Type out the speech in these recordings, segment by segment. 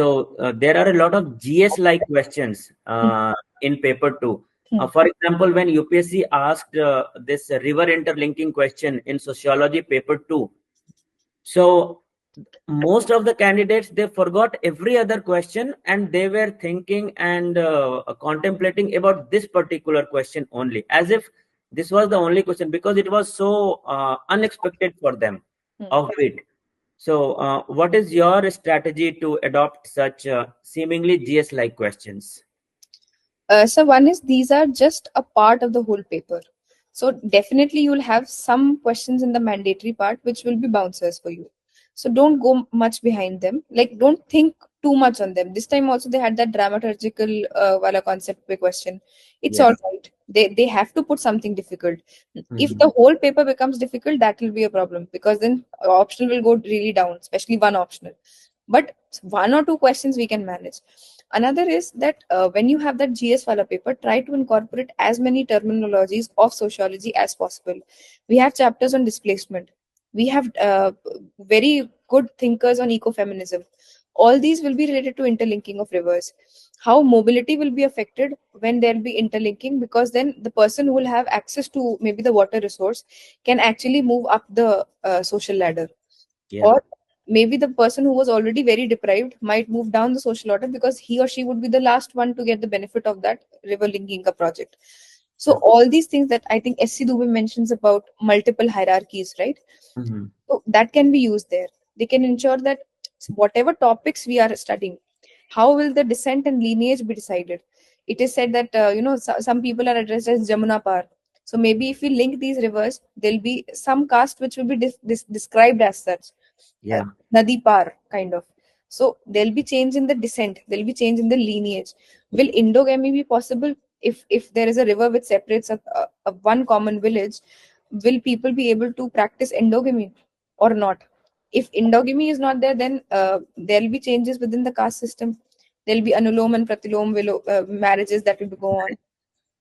So there are a lot of GS-like questions in paper 2. For example, when UPSC asked this river interlinking question in sociology paper 2, so most of the candidates, they forgot every other question and they were thinking and contemplating about this particular question only, as if this was the only question, because it was so unexpected for them, offbeat. So what is your strategy to adopt such seemingly GS-like questions? So one is, these are just a part of the whole paper. So definitely you'll have some questions in the mandatory part which will be bouncers for you. So don't go much behind them. Like, don't think too much on them. This time also they had that dramaturgical wala concept pe question. It's Yes. all right. They have to put something difficult. If the whole paper becomes difficult, that will be a problem, because then optional will go really down, especially one optional. But one or two questions we can manage. Another is that when you have that GS wala paper, try to incorporate as many terminologies of sociology as possible. We have chapters on displacement. We have very good thinkers on ecofeminism. All these will be related to interlinking of rivers. How mobility will be affected when there will be interlinking, because then the person who will have access to maybe the water resource can actually move up the social ladder. Yeah. Or maybe the person who was already very deprived might move down the social order, because he or she would be the last one to get the benefit of that river linking project. So all these things that I think SC Dubey mentions about multiple hierarchies, right? So that can be used there. They can ensure that whatever topics we are studying, how will the descent and lineage be decided? It is said that some people are addressed as Jamuna Par. So maybe if we link these rivers, there'll be some caste which will be described as such. Yeah. Nadi Par, kind of. So there'll be change in the descent, there'll be change in the lineage. Will endogamy be possible if there is a river which separates a one common village? Will people be able to practice endogamy or not? If endogamy is not there, then there'll be changes within the caste system. There'll be anulom and pratilom marriages that will go on.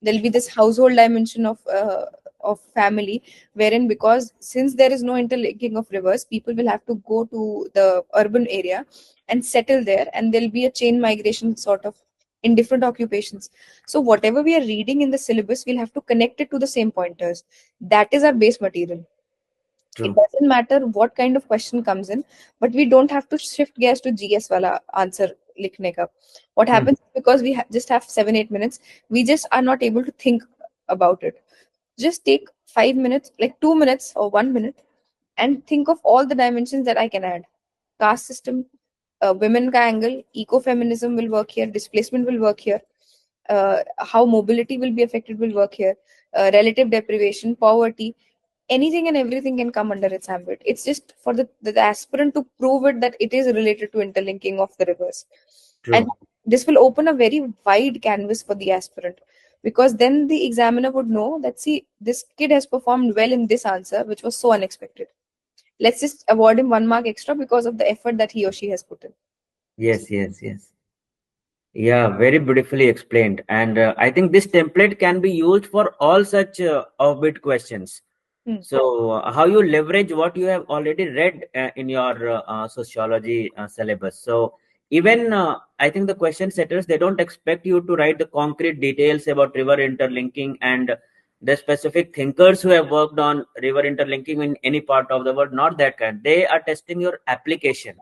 There'll be this household dimension of family, wherein, because since there is no interlinking of rivers, people will have to go to the urban area and settle there, and there'll be a chain migration sort of in different occupations. So whatever we are reading in the syllabus, we'll have to connect it to the same pointers. That is our base material. It doesn't matter what kind of question comes in, but we don't have to shift gears to GS wala answer likhne ka. What happens is, because we just have 7-8 minutes, we just are not able to think about it. Just take 5 minutes, like 2 minutes or 1 minute, and think of all the dimensions that I can add. Caste system, women ka angle, ecofeminism will work here, displacement will work here, how mobility will be affected will work here, relative deprivation, poverty, anything and everything can come under its ambit. It's just for the aspirant to prove it that it is related to interlinking of the rivers. And this will open a very wide canvas for the aspirant, because then the examiner would know that, see, this kid has performed well in this answer, which was so unexpected. Let's just award him 1 mark extra because of the effort that he or she has put in. Yes. Yeah, very beautifully explained. And I think this template can be used for all such offbeat questions. So how you leverage what you have already read in your sociology syllabus. So even I think the question setters, they don't expect you to write the concrete details about river interlinking and the specific thinkers who have worked on river interlinking in any part of the world. Not that kind. They are testing your application.